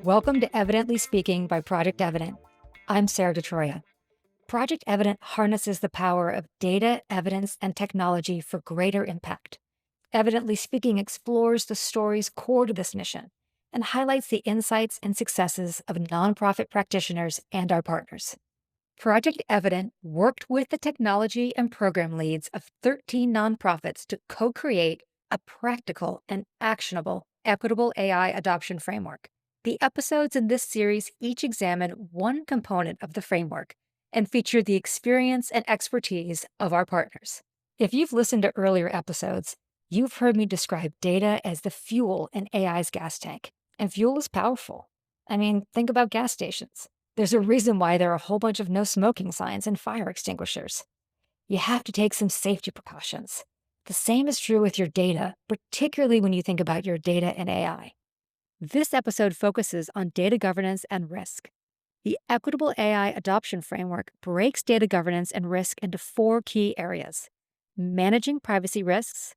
Welcome to Evidently Speaking by Project Evident. I'm Sarah Troia. Project Evident harnesses the power of data, evidence, and technology for greater impact. Evidently Speaking explores the stories core to this mission and highlights the insights and successes of nonprofit practitioners and our partners. Project Evident worked with the technology and program leads of 13 nonprofits to co-create a practical and actionable Equitable AI Adoption Framework. The episodes in this series each examine one component of the framework and feature the experience and expertise of our partners. If you've listened to earlier episodes, you've heard me describe data as the fuel in AI's gas tank, and fuel is powerful. I mean, think about gas stations. There's a reason why there are a whole bunch of no smoking signs and fire extinguishers. You have to take some safety precautions. The same is true with your data, particularly when you think about your data and AI. This episode focuses on data governance and risk. The Equitable AI Adoption Framework breaks data governance and risk into 4 key areas: managing privacy risks,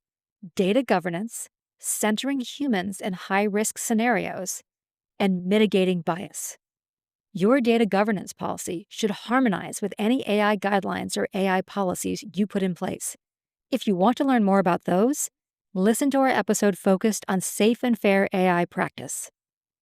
data governance, centering humans in high-risk scenarios, and mitigating bias. Your data governance policy should harmonize with any AI guidelines or AI policies you put in place. If you want to learn more about those, listen to our episode focused on safe and fair AI practice.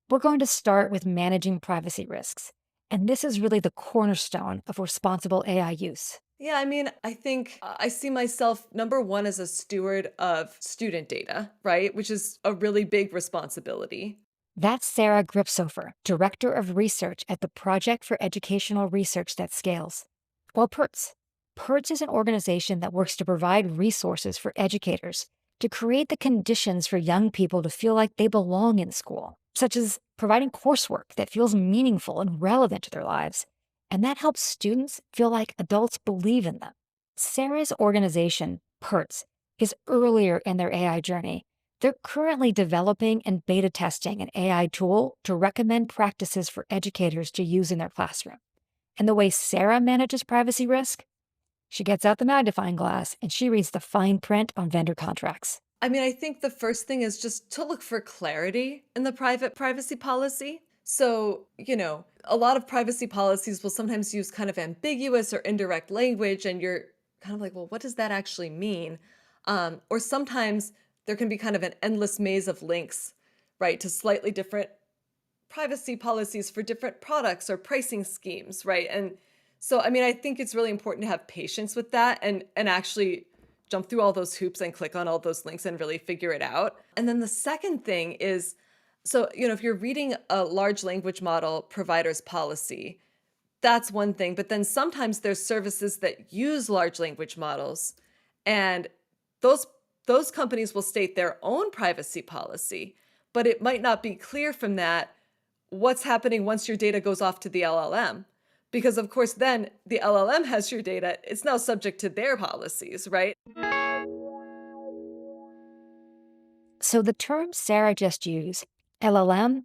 We're going to start with managing privacy risks, and this is really the cornerstone of responsible AI use. Yeah, I mean, I think I see myself, number one, as a steward of student data, right? Which is a really big responsibility. That's Sarah Gripshover, Director of Research at the Project for Educational Research That Scales. Well, PERTS. PERTS is an organization that works to provide resources for educators to create the conditions for young people to feel like they belong in school, such as providing coursework that feels meaningful and relevant to their lives. And that helps students feel like adults believe in them. Sarah's organization, PERTS, is earlier in their AI journey. They're currently developing and beta testing an AI tool to recommend practices for educators to use in their classroom. And the way Sarah manages privacy risk? She gets out the magnifying glass and she reads the fine print on vendor contracts. I mean, I think the first thing is just to look for clarity in the private privacy policy. So, a lot of privacy policies will sometimes use kind of ambiguous or indirect language, and you're kind of like, well, what does that actually mean? Or sometimes there can be kind of an endless maze of links, right, to slightly different privacy policies for different products or pricing schemes, right? And so, I mean, I think it's really important to have patience with that and actually jump through all those hoops and click on all those links and really figure it out. And then the second thing is, so, if you're reading a large language model provider's policy, that's one thing. But then sometimes there's services that use large language models, and those those companies will state their own privacy policy, but it might not be clear from that what's happening once your data goes off to the LLM. Because of course, then the LLM has your data. It's now subject to their policies, right? So the term Sarah just used, LLM,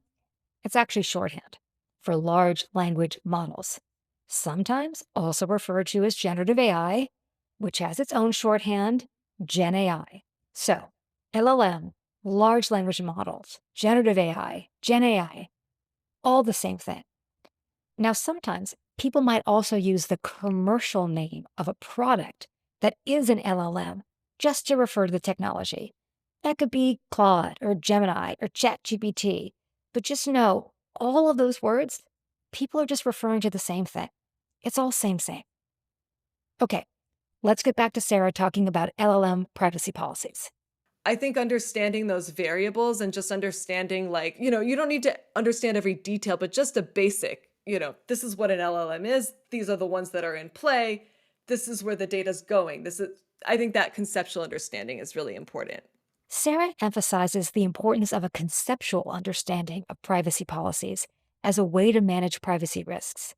it's actually shorthand for large language models, sometimes also referred to as generative AI, which has its own shorthand, Gen AI. So LLM, large language models, generative AI, Gen AI, all the same thing. Now, sometimes people might also use the commercial name of a product that is an LLM just to refer to the technology. That could be Claude or Gemini or ChatGPT. But just know, all of those words, people are just referring to the same thing. It's all same. Okay, let's get back to Sarah talking about LLM privacy policies. I think understanding those variables and just understanding, like, you don't need to understand every detail, but just a basic, this is what an LLM is. These are the ones that are in play. This is where the data's going. I think that conceptual understanding is really important. Sarah emphasizes the importance of a conceptual understanding of privacy policies as a way to manage privacy risks.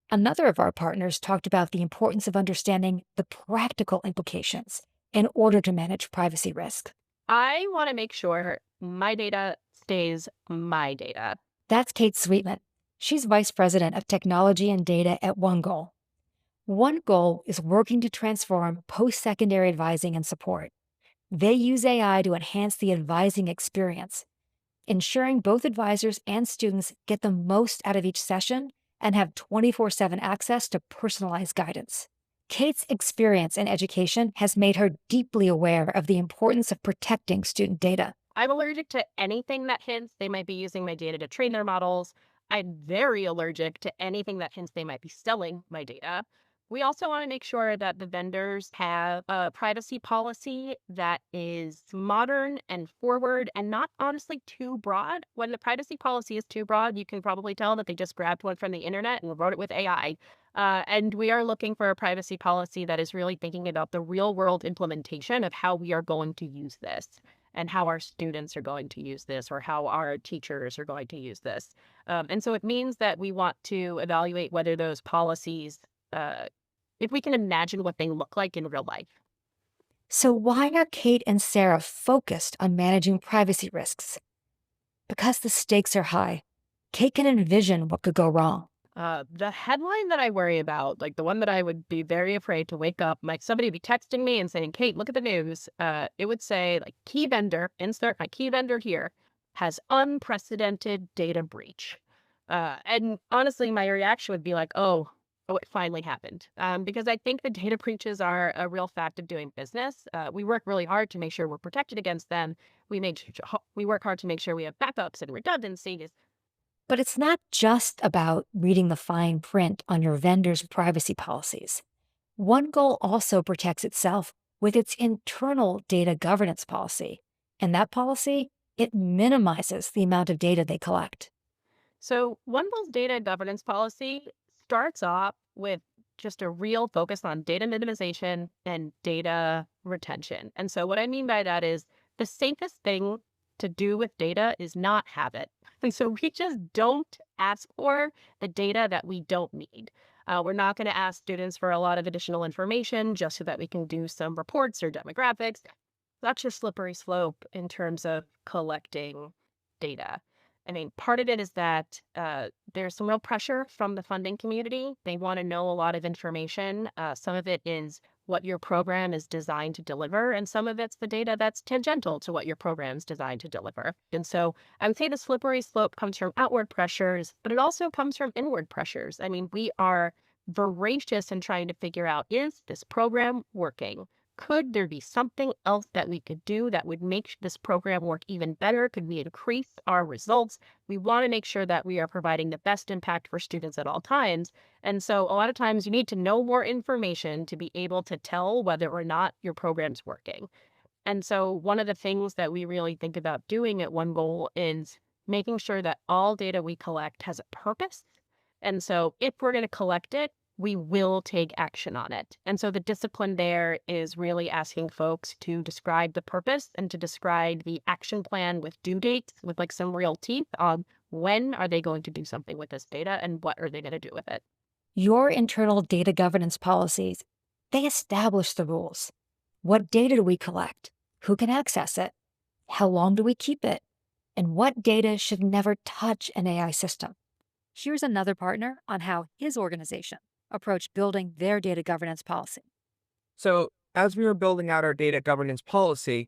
Another of our partners talked about the importance of understanding the practical implications in order to manage privacy risk. I want to make sure my data stays my data. That's Kait Sweetman. She's Vice President of Technology and Data at OneGoal. OneGoal is working to transform post-secondary advising and support. They use AI to enhance the advising experience, ensuring both advisors and students get the most out of each session and have 24/7 access to personalized guidance. Kate's experience in education has made her deeply aware of the importance of protecting student data. I'm allergic to anything that hints they might be using my data to train their models. I'm very allergic to anything that hints they might be selling my data. We also want to make sure that the vendors have a privacy policy that is modern and forward and not honestly too broad. When the privacy policy is too broad, you can probably tell that they just grabbed one from the internet and wrote it with AI. And we are looking for a privacy policy that is really thinking about the real world implementation of how we are going to use this and how our students are going to use this or how our teachers are going to use this. And so it means that we want to evaluate whether those policies, if we can imagine what they look like in real life. So, why are Kate and Sarah focused on managing privacy risks? Because the stakes are high. Kate can envision what could go wrong. The headline that I worry about, like the one that I would be very afraid to wake up, like somebody be texting me and saying, Kate, look at the news. It would say, like, key vendor, insert my key vendor here, has unprecedented data breach. And honestly, my reaction would be like, oh, it finally happened. Because I think the data breaches are a real fact of doing business. We work really hard to make sure we're protected against them. We work hard to make sure we have backups and redundancies. But it's not just about reading the fine print on your vendor's privacy policies. OneGoal also protects itself with its internal data governance policy. And that policy, it minimizes the amount of data they collect. So, OneGoal's data governance policy starts off with just a real focus on data minimization and data retention. And so, what I mean by that is the safest thing to do with data is not have it. And so, we just don't ask for the data that we don't need. We're not going to ask students for a lot of additional information just so that we can do some reports or demographics. That's a slippery slope in terms of collecting data. I mean, part of it is that there's some real pressure from the funding community. They want to know a lot of information. Some of it is what your program is designed to deliver, and some of it's the data that's tangential to what your program is designed to deliver. And so I would say the slippery slope comes from outward pressures, but it also comes from inward pressures. I mean, we are voracious in trying to figure out, is this program working? Could there be something else that we could do that would make this program work even better? Could we increase our results? We want to make sure that we are providing the best impact for students at all times. And so a lot of times you need to know more information to be able to tell whether or not your program's working. And so one of the things that we really think about doing at OneGoal is making sure that all data we collect has a purpose. And so if we're going to collect it, we will take action on it. And so the discipline there is really asking folks to describe the purpose and to describe the action plan with due dates, with like some real teeth on when are they going to do something with this data and what are they going to do with it. Your internal data governance policies, they establish the rules. What data do we collect? Who can access it? How long do we keep it? And what data should never touch an AI system? Here's another partner on how his organization approached building their data governance policy. So as we were building out our data governance policy,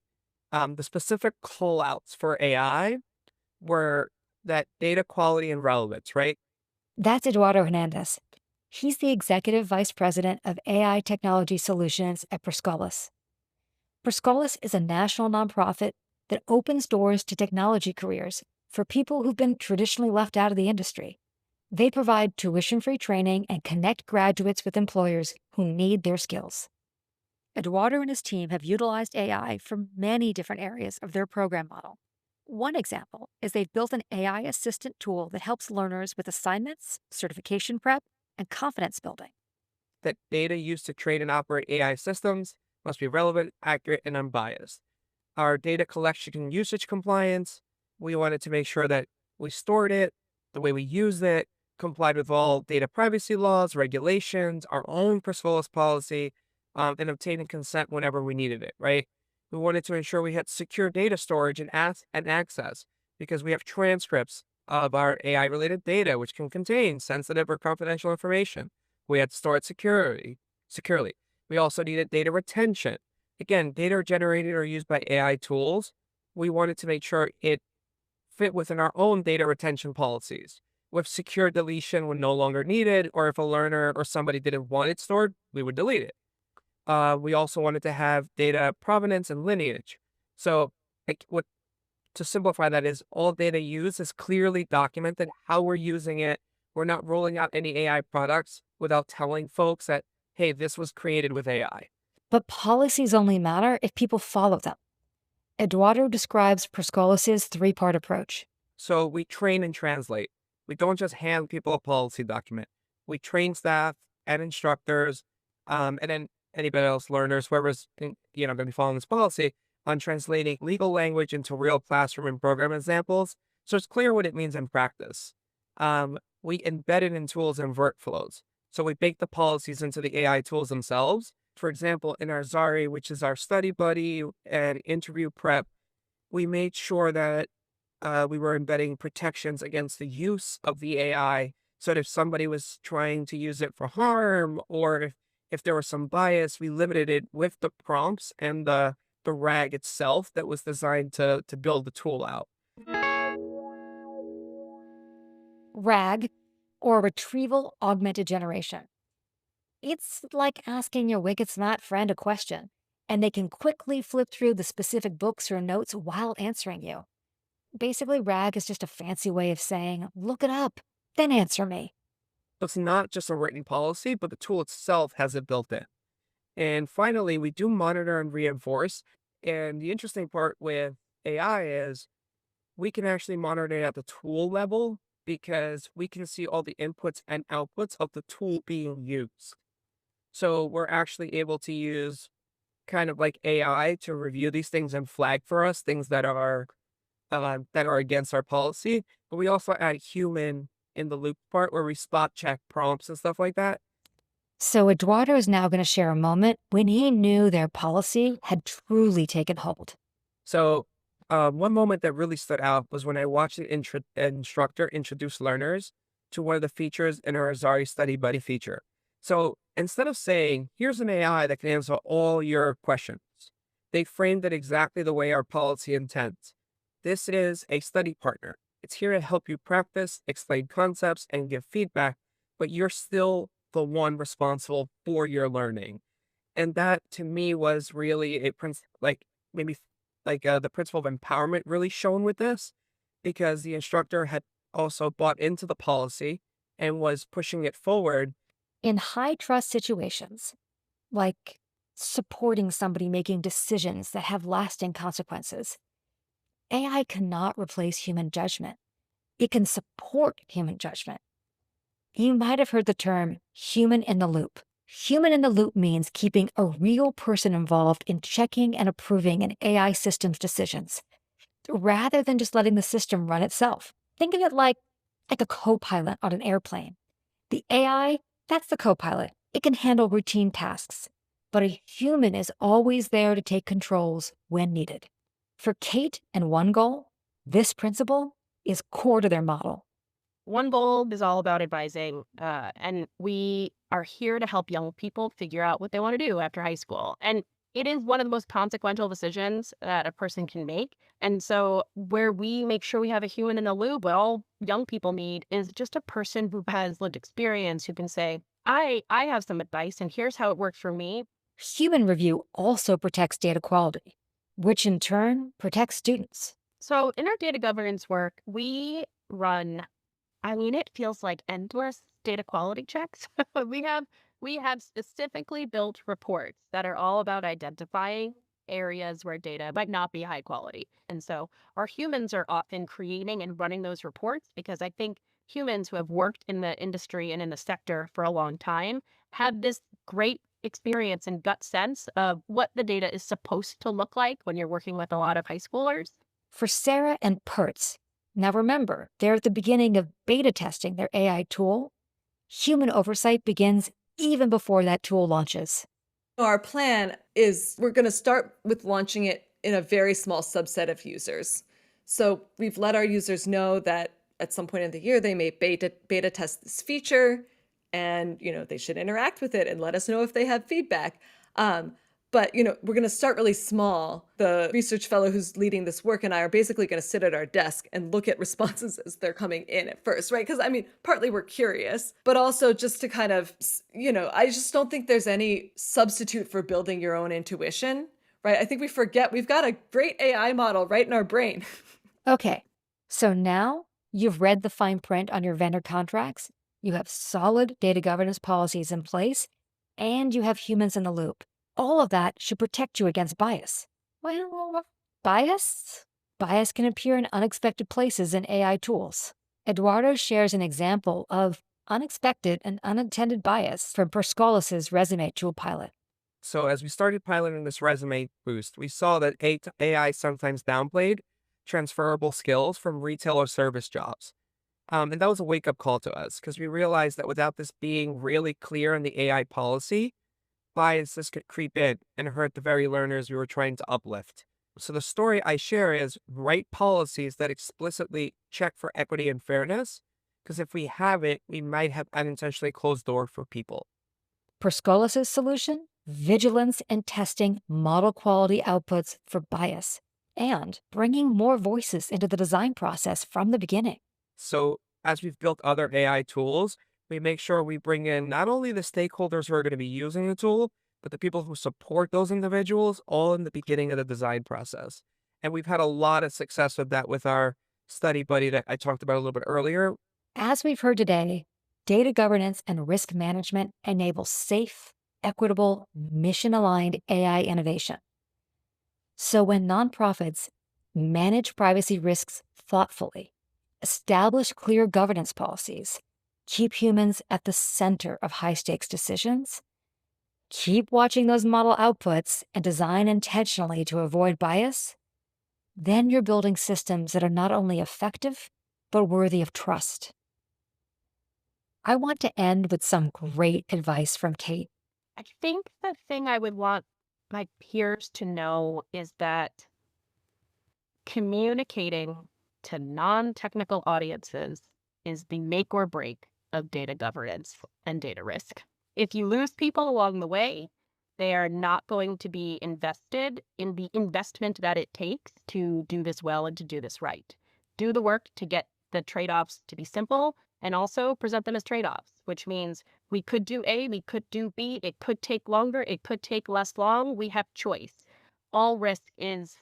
the specific callouts for AI were that data quality and relevance, right? That's Eduardo Hernandez. He's the Executive Vice President of AI Technology Solutions at Scholas. Scholas is a national nonprofit that opens doors to technology careers for people who've been traditionally left out of the industry. They provide tuition-free training and connect graduates with employers who need their skills. Eduardo and his team have utilized AI for many different areas of their program model. One example is they've built an AI assistant tool that helps learners with assignments, certification prep, and confidence building. That data used to train and operate AI systems must be relevant, accurate, and unbiased. Our data collection and usage compliance, we wanted to make sure that we stored it, the way we used it, complied with all data privacy laws, regulations, our own Scholas policy, and obtaining consent whenever we needed it, right? We wanted to ensure we had secure data storage and access because we have transcripts of our AI-related data, which can contain sensitive or confidential information. We had to store it securely. We also needed data retention. Again, data generated or used by AI tools. We wanted to make sure it fit within our own data retention policies. With secure deletion when no longer needed, or if a learner or somebody didn't want it stored, we would delete it. We also wanted to have data provenance and lineage. So, to simplify that is all data used is clearly documented, how we're using it. We're not rolling out any AI products without telling folks that, hey, this was created with AI. But policies only matter if people follow them. Eduardo describes Scholas's three-part approach. So we train and translate. We don't just hand people a policy document. We train staff and instructors, and then anybody else, learners, whoever's going to be following this policy, on translating legal language into real classroom and program examples, so it's clear what it means in practice. We embed it in tools and workflows. So we bake the policies into the AI tools themselves. For example, in our Zari, which is our study buddy and interview prep, we made sure that we were embedding protections against the use of the AI. So that if somebody was trying to use it for harm, or if there was some bias, we limited it with the prompts and the RAG itself that was designed to build the tool out. RAG, or Retrieval Augmented Generation. It's like asking your wicked smart friend a question, and they can quickly flip through the specific books or notes while answering you. Basically, RAG is just a fancy way of saying, look it up, then answer me. It's not just a written policy, but the tool itself has it built in. And finally, we do monitor and reinforce. And the interesting part with AI is we can actually monitor it at the tool level because we can see all the inputs and outputs of the tool being used. So we're actually able to use kind of like AI to review these things and flag for us things that are against our policy. But we also add human in the loop part where we spot check prompts and stuff like that. So Eduardo is now going to share a moment when he knew their policy had truly taken hold. So one moment that really stood out was when I watched the instructor introduce learners to one of the features in our Azari Study Buddy feature. So instead of saying, here's an AI that can answer all your questions, they framed it exactly the way our policy intends. This is a study partner. It's here to help you practice, explain concepts, and give feedback, but you're still the one responsible for your learning. And that to me was really the principle of empowerment really shown with this, because the instructor had also bought into the policy and was pushing it forward. In high trust situations, like supporting somebody making decisions that have lasting consequences, AI cannot replace human judgment. It can support human judgment. You might have heard the term human in the loop. Human in the loop means keeping a real person involved in checking and approving an AI system's decisions, rather than just letting the system run itself. Think of it like a co-pilot on an airplane. The AI, that's the co-pilot. It can handle routine tasks, but a human is always there to take controls when needed. For Kait and OneGoal, this principle is core to their model. OneGoal is all about advising, and we are here to help young people figure out what they want to do after high school. And it is one of the most consequential decisions that a person can make. And so where we make sure we have a human in the loop, what all young people need is just a person who has lived experience, who can say, I have some advice and here's how it works for me. Human review also protects data quality, which in turn protects students. So in our data governance work, we run, it feels like endless data quality checks. we have specifically built reports that are all about identifying areas where data might not be high quality. And so our humans are often creating and running those reports because I think humans who have worked in the industry and in the sector for a long time have this great experience and gut sense of what the data is supposed to look like when you're working with a lot of high schoolers. For Sarah and PERTS, now remember, they're at the beginning of beta testing their AI tool. Human oversight begins even before that tool launches. Our plan is we're going to start with launching it in a very small subset of users. So we've let our users know that at some point in the year, they may beta test this feature. and, they should interact with it and let us know if they have feedback. But, we're going to start really small. The research fellow who's leading this work and I are basically going to sit at our desk and look at responses as they're coming in at first, right? Because, partly we're curious, but also just to kind of, I just don't think there's any substitute for building your own intuition, right? I think we forget we've got a great AI model right in our brain. Okay, so now you've read the fine print on your vendor contracts, you have solid data governance policies in place, and you have humans in the loop. All of that should protect you against bias. Well, bias? Bias can appear in unexpected places in AI tools. Eduardo shares an example of unexpected and unintended bias from Scholas' resume tool pilot. So as we started piloting this resume boost, we saw that AI sometimes downplayed transferable skills from retail or service jobs. And that was a wake-up call to us because we realized that without this being really clear in the AI policy, biases could creep in and hurt the very learners we were trying to uplift. So the story I share is write policies that explicitly check for equity and fairness, because if we haven't, we might have unintentionally closed the door for people. Scholas' solution? Vigilance and testing model quality outputs for bias, and bringing more voices into the design process from the beginning. So as we've built other AI tools, we make sure we bring in not only the stakeholders who are going to be using the tool, but the people who support those individuals all in the beginning of the design process. And we've had a lot of success with that with our study buddy that I talked about a little bit earlier. As we've heard today, data governance and risk management enable safe, equitable, mission-aligned AI innovation. So when nonprofits manage privacy risks thoughtfully, establish clear governance policies, keep humans at the center of high-stakes decisions, keep watching those model outputs, and design intentionally to avoid bias, then you're building systems that are not only effective, but worthy of trust. I want to end with some great advice from Kait. I think the thing I would want my peers to know is that communicating to non-technical audiences is the make or break of data governance and data risk. If you lose people along the way, they are not going to be invested in the investment that it takes to do this well and to do this right. Do the work to get the trade-offs to be simple and also present them as trade-offs, which means we could do A, we could do B, it could take longer, it could take less long. We have choice. All risk is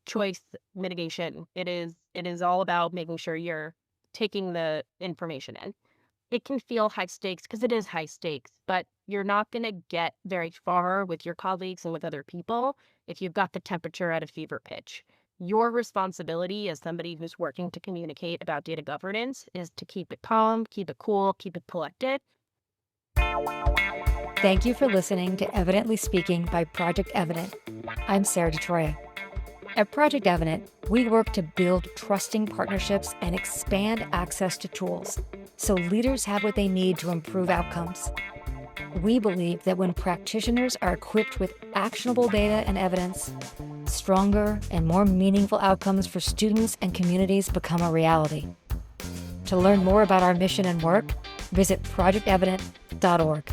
choice mitigation. It is all about making sure you're taking the information in. It can feel high stakes because it is high stakes, but you're not going to get very far with your colleagues and with other people if you've got the temperature at a fever pitch. Your responsibility as somebody who's working to communicate about data governance is to keep it calm, keep it cool, keep it collected. Thank you for listening to Evidently Speaking by Project Evident. I'm Sarah Troia. At Project Evident, we work to build trusting partnerships and expand access to tools so leaders have what they need to improve outcomes. We believe that when practitioners are equipped with actionable data and evidence, stronger and more meaningful outcomes for students and communities become a reality. To learn more about our mission and work, visit projectevident.org.